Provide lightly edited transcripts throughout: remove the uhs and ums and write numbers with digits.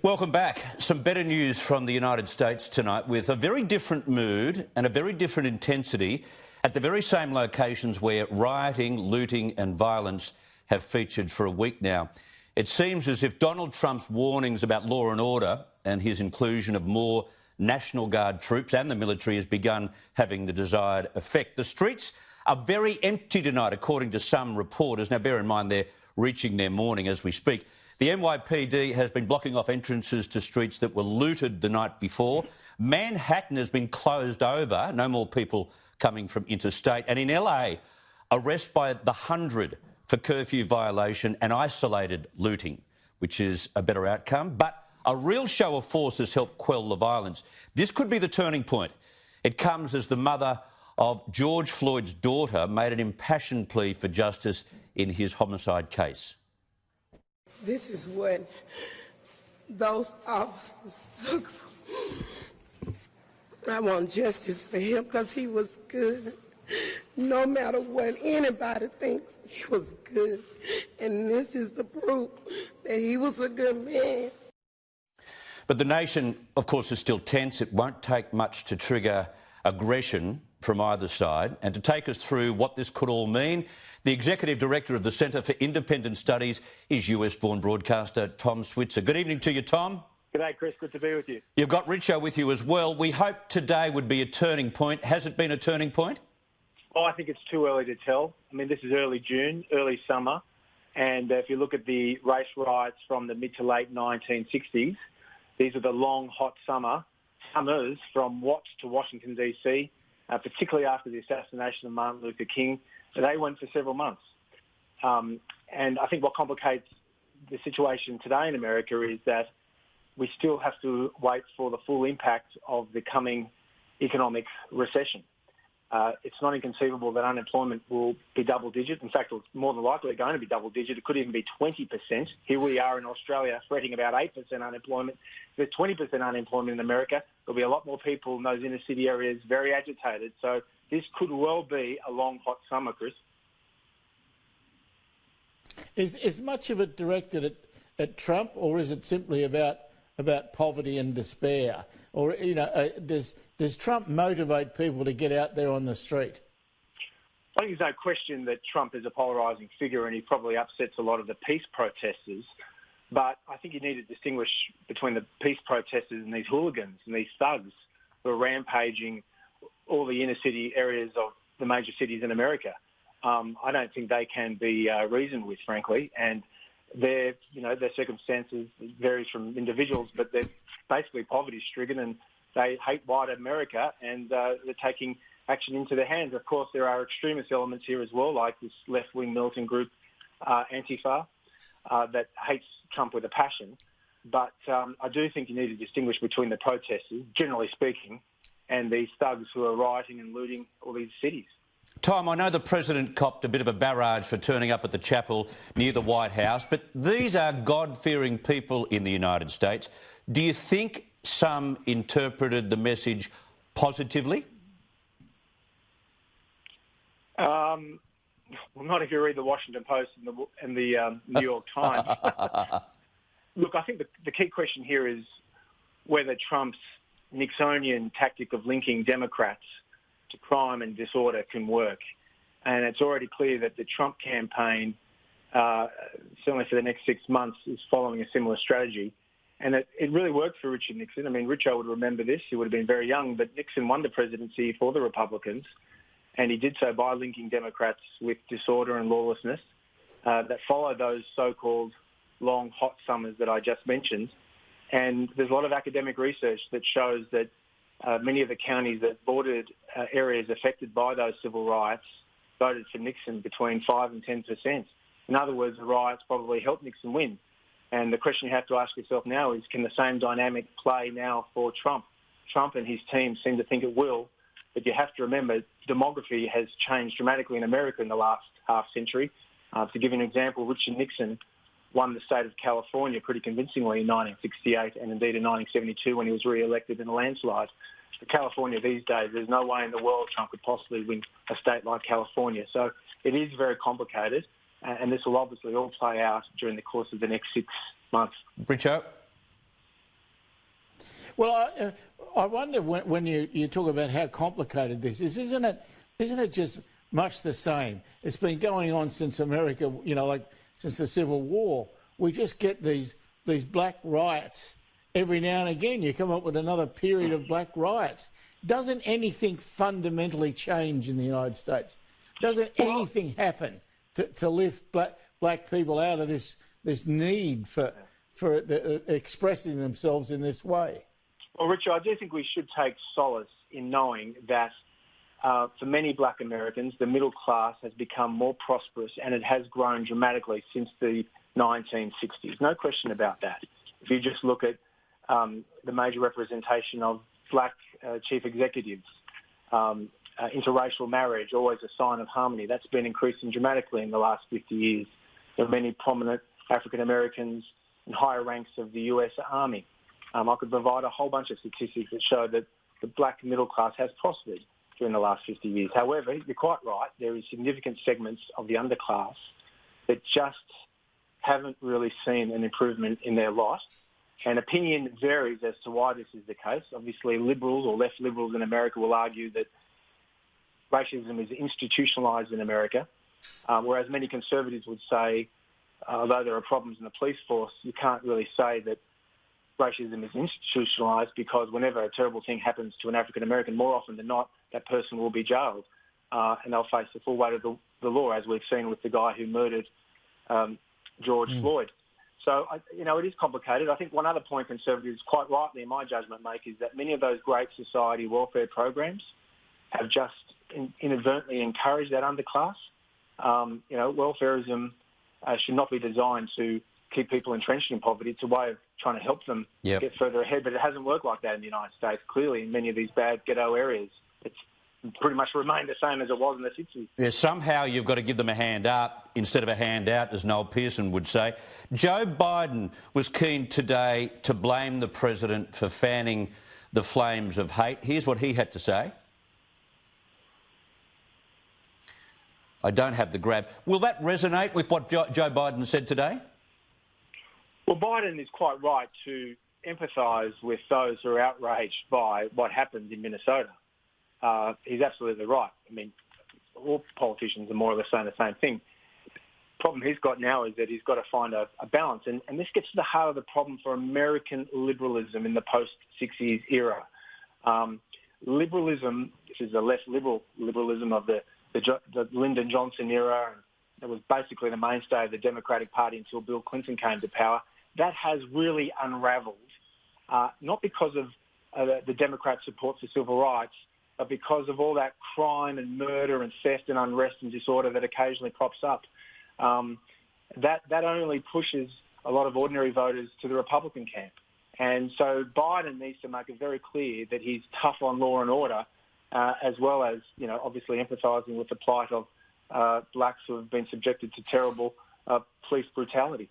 Welcome back. Some better news from the United States tonight, with a very different mood and a very different intensity at the very same locations where rioting, looting and violence have featured for a week now. It seems as if Donald Trump's warnings about law and order and his inclusion of more National Guard troops and the military has begun having the desired effect. The streets are very empty tonight, according to some reporters. Now, bear in mind, they're reaching their morning as we speak. The NYPD has been blocking off entrances to streets that were looted the night before. Manhattan has been closed over, no more people coming from interstate. And in LA, arrests by the 100 for curfew violation and isolated looting, which is a better outcome. But a real show of force has helped quell the violence. This could be the turning point. It comes as the mother of George Floyd's daughter made an impassioned plea for justice in his homicide case. This is what those officers took. I want justice for him because he was good. No matter what anybody thinks, he was good. And this is the proof that he was a good man. But the nation, of course, is still tense. It won't take much to trigger aggression from either side. And to take us through what this could all mean, the Executive Director of the Centre for Independent Studies is US-born broadcaster Tom Switzer. Good evening to you, Tom. G'day, Chris. Good to be with you. You've got Richo with you as well. We hoped today would be a turning point. Has it been a turning point? Oh, I think it's too early to tell. I mean, this is early June, early summer. And if you look at the race riots from the mid to late 1960s, these are the long, hot summers from Watts to Washington, D.C., particularly after the assassination of Martin Luther King. They went for several months. And I think what complicates the situation today in America is that we still have to wait for the full impact of the coming economic recession. It's not inconceivable that unemployment will be double-digit. In fact, it's more than likely going to be double-digit. It could even be 20%. Here we are in Australia fretting about 8% unemployment. There's 20% unemployment in America. There'll be a lot more people in those inner-city areas very agitated. So this could well be a long, hot summer, Chris. Is much of it directed at Trump, or is it simply about poverty and despair? Or, you know, does Trump motivate people to get out there on the street? I think there's no question that Trump is a polarising figure and he probably upsets a lot of the peace protesters. But I think you need to distinguish between the peace protesters and these hooligans and these thugs who are rampaging all the inner city areas of the major cities in America. I don't think they can be reasoned with, frankly. And their circumstances varies from individuals, but they're basically poverty-stricken and they hate white America, and they're taking action into their hands. Of course, there are extremist elements here as well, like this left-wing militant group, Antifa, that hates Trump with a passion. But I do think you need to distinguish between the protesters, generally speaking, and these thugs who are rioting and looting all these cities. Tom, I know the President copped a bit of a barrage for turning up at the chapel near the White House, but these are God-fearing people in the United States. Do you think some interpreted the message positively? Well, not if you read the Washington Post and the New York Times. Look, I think the key question here is whether Trump's Nixonian tactic of linking Democrats to crime and disorder can work. And it's already clear that the Trump campaign, certainly for the next 6 months, is following a similar strategy. And it really worked for Richard Nixon. I mean, Richo would remember this. He would have been very young, but Nixon won the presidency for the Republicans, and he did so by linking Democrats with disorder and lawlessness that followed those so-called long, hot summers that I just mentioned. And there's a lot of academic research that shows that many of the counties that bordered areas affected by those civil riots voted for Nixon between 5 and 10%. In other words, the riots probably helped Nixon win. And the question you have to ask yourself now is, can the same dynamic play now for Trump? Trump and his team seem to think it will, but you have to remember demography has changed dramatically in America in the last half century. To give you an example, Richard Nixon won the state of California pretty convincingly in 1968 and indeed in 1972 when he was re-elected in a landslide. For California these days, there's no way in the world Trump could possibly win a state like California. So it is very complicated. And this will obviously all play out during the course of the next 6 months. Richo? Well, I wonder when you talk about how complicated this is, isn't it just much the same? It's been going on since America, like since the Civil War. We just get these black riots every now and again. You come up with another period of black riots. Doesn't anything fundamentally change in the United States? Doesn't anything happen to lift black people out of this need for expressing themselves in this way? Well, Richard, I do think we should take solace in knowing that for many black Americans, the middle class has become more prosperous and it has grown dramatically since the 1960s. No question about that. If you just look at the major representation of black chief executives, interracial marriage, always a sign of harmony, that's been increasing dramatically in the last 50 years. There are many prominent African Americans in higher ranks of the US Army. I could provide a whole bunch of statistics that show that the black middle class has prospered during the last 50 years. However, you're quite right, there is significant segments of the underclass that just haven't really seen an improvement in their lot. And opinion varies as to why this is the case. Obviously, liberals or left liberals in America will argue that racism is institutionalised in America, whereas many conservatives would say, although there are problems in the police force, you can't really say that racism is institutionalised, because whenever a terrible thing happens to an African American, more often than not, that person will be jailed and they'll face the full weight of the law, as we've seen with the guy who murdered George Floyd. So, it is complicated. I think one other point conservatives, quite rightly in my judgment, make is that many of those great society welfare programs have just inadvertently encouraged that underclass. Welfarism should not be designed to keep people entrenched in poverty. It's a way of trying to help them get further ahead, but it hasn't worked like that in the United States. Clearly, in many of these bad ghetto areas, it's pretty much remained the same as it was in the 60s. Yeah, somehow you've got to give them a hand up instead of a hand out, as Noel Pearson would say. Joe Biden was keen today to blame the president for fanning the flames of hate. Here's what he had to say. I don't have the grab. Will that resonate with what Joe Biden said today? Well, Biden is quite right to empathise with those who are outraged by what happened in Minnesota. He's absolutely right. I mean, all politicians are more or less saying the same thing. The problem he's got now is that he's got to find a balance. And this gets to the heart of the problem for American liberalism in the post-60s era. Liberalism, which is the left liberalism of the Lyndon Johnson era, and it was basically the mainstay of the Democratic Party until Bill Clinton came to power, that has really unravelled, not because of the Democrat support for civil rights, but because of all that crime and murder and theft and unrest and disorder that occasionally crops up. That only pushes a lot of ordinary voters to the Republican camp. And so Biden needs to make it very clear that he's tough on law and order, as well as, obviously empathising with the plight of blacks who have been subjected to terrible police brutality.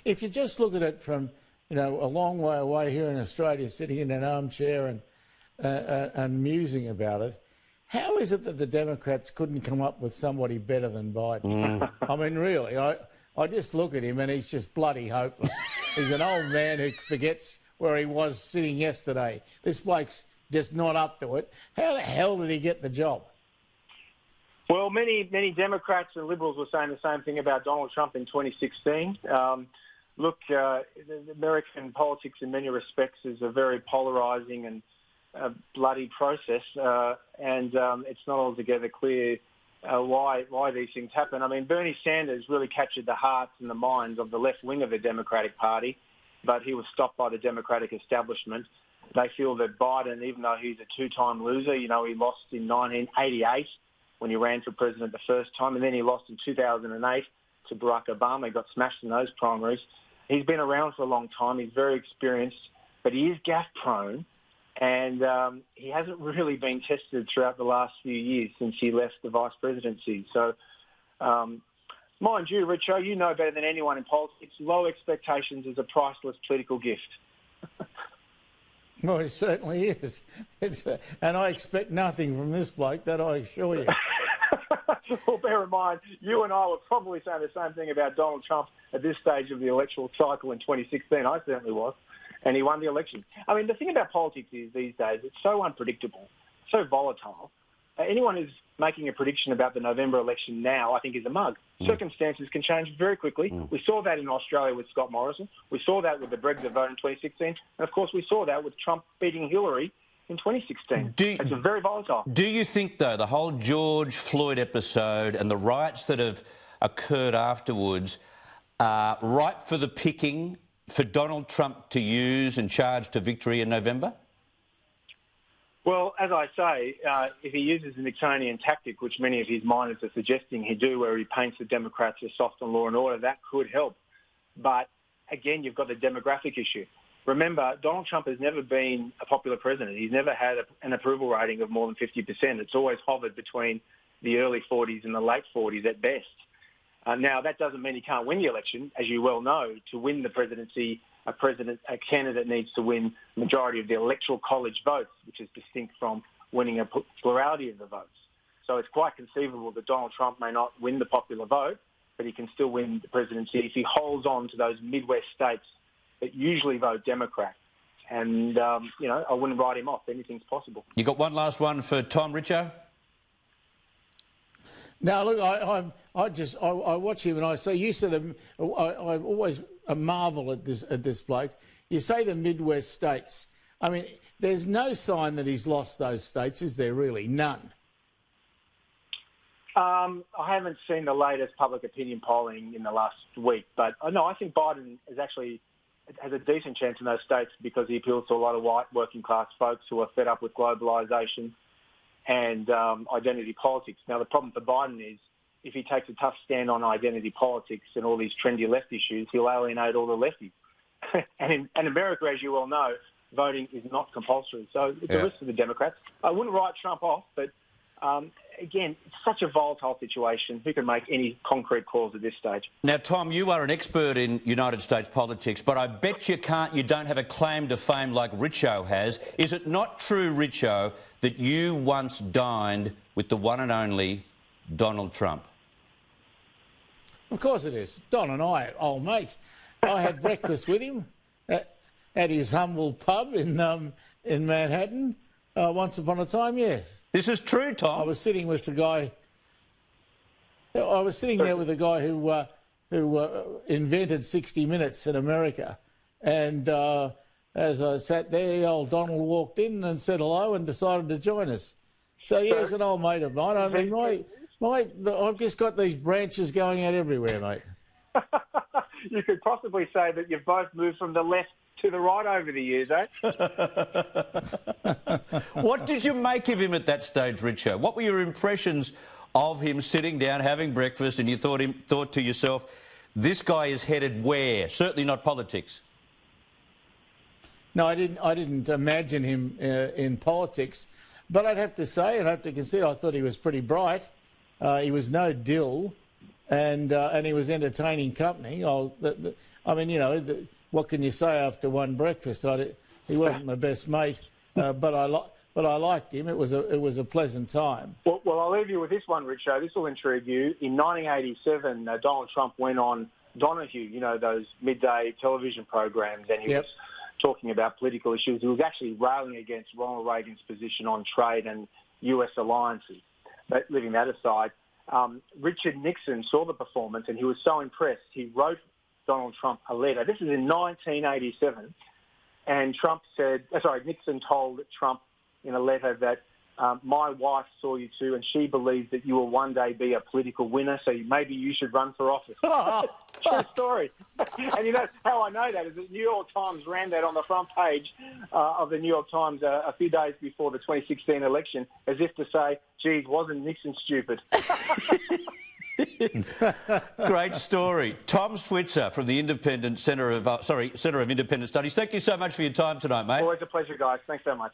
If you just look at it from, a long way away here in Australia, sitting in an armchair and musing about it, how is it that the Democrats couldn't come up with somebody better than Biden? I mean, really, I just look at him and he's just bloody hopeless. He's an old man who forgets where he was sitting yesterday. This bloke's just not up to it. How the hell did he get the job? Well, many Democrats and Liberals were saying the same thing about Donald Trump in 2016. Look, American politics in many respects is a very polarising and bloody process, and it's not altogether clear why these things happen. I mean, Bernie Sanders really captured the hearts and the minds of the left wing of the Democratic Party, but he was stopped by the Democratic establishment. They feel that Biden, even though he's a two-time loser, he lost in 1988 when he ran for president the first time, and then he lost in 2008 to Barack Obama. He got smashed in those primaries. He's been around for a long time. He's very experienced, but he is gaffe-prone, and he hasn't really been tested throughout the last few years since he left the vice presidency. So, mind you, Richo, you know better than anyone in politics, low expectations is a priceless political gift. Well, it certainly is. And I expect nothing from this bloke, that I assure you. Well, bear in mind, you and I were probably saying the same thing about Donald Trump at this stage of the electoral cycle in 2016. I certainly was. And he won the election. I mean, the thing about politics is these days, it's so unpredictable, so volatile. Anyone who's making a prediction about the November election now, I think, is a mug. Circumstances can change very quickly. We saw that in Australia with Scott Morrison. We saw that with the Brexit vote in 2016. And, of course, we saw that with Trump beating Hillary in 2016. It's very volatile. Do you think, though, the whole George Floyd episode and the riots that have occurred afterwards are ripe for the picking for Donald Trump to use and charge to victory in November? Well, as I say, if he uses the Nixonian tactic, which many of his miners are suggesting he do, where he paints the Democrats as soft on law and order, that could help. But, again, you've got the demographic issue. Remember, Donald Trump has never been a popular president. He's never had an approval rating of more than 50%. It's always hovered between the early 40s and the late 40s at best. Now, that doesn't mean he can't win the election. As you well know, to win the presidency, a candidate needs to win the majority of the electoral college votes, which is distinct from winning a plurality of the votes. So it's quite conceivable that Donald Trump may not win the popular vote, but he can still win the presidency if he holds on to those Midwest states that usually vote Democrat. And, I wouldn't write him off. Anything's possible. You got one last one for Tom, Richo? Now, look, I watch him and I say, you said, I always marvel at this bloke. You say the Midwest states. I mean, there's no sign that he's lost those states, is there really? None. I haven't seen the latest public opinion polling in the last week, but no, I think Biden has a decent chance in those states because he appeals to a lot of white working class folks who are fed up with globalisation and identity politics. Now, the problem for Biden is if he takes a tough stand on identity politics and all these trendy left issues, he'll alienate all the lefties. and in America, as you well know, voting is not compulsory. So it's a risk for the Democrats. I wouldn't write Trump off, but again, it's such a volatile situation. Who can make any concrete calls at this stage? Now, Tom, you are an expert in United States politics, but I bet you don't have a claim to fame like Richo has. Is it not true, Richo, that you once dined with the one and only Donald Trump? Of course it is. Don and I are old mates. I had breakfast with him at his humble pub in Manhattan once upon a time, yes. This is true, Tom. I was sitting with the guy. I was sitting there with the guy who invented 60 Minutes in America, and as I sat there, old Donald walked in and said hello and decided to join us. So yeah, he's an old mate of mine. I mean, I've just got these branches going out everywhere, mate. You could possibly say that you've both moved from the left to the right over the years, eh? What did you make of him at that stage, Richo? What were your impressions of him sitting down, having breakfast, and you thought to yourself, this guy is headed where? Certainly not politics. No, I didn't imagine him in politics, but I'd have to say, and I have to consider, I thought he was pretty bright. He was no dill, and he was entertaining company. What can you say after one breakfast? He wasn't my best mate, but I liked him. It was a pleasant time. Well, I'll leave you with this one, Richo. This will intrigue you. In 1987, Donald Trump went on Donahue, those midday television programs, and he was talking about political issues. He was actually railing against Ronald Reagan's position on trade and US alliances. But leaving that aside, Richard Nixon saw the performance and he was so impressed, he wrote Donald Trump a letter. This is in 1987. And Nixon told Trump in a letter that my wife saw you too, and she believes that you will one day be a political winner, so maybe you should run for office. True story. And you know how I know that is the New York Times ran that on the front page of the New York Times a few days before the 2016 election, as if to say, geez, wasn't Nixon stupid? Great story. Tom Switzer from the Centre of Independent Studies. Thank you so much for your time tonight, mate. Always a pleasure, guys. Thanks so much.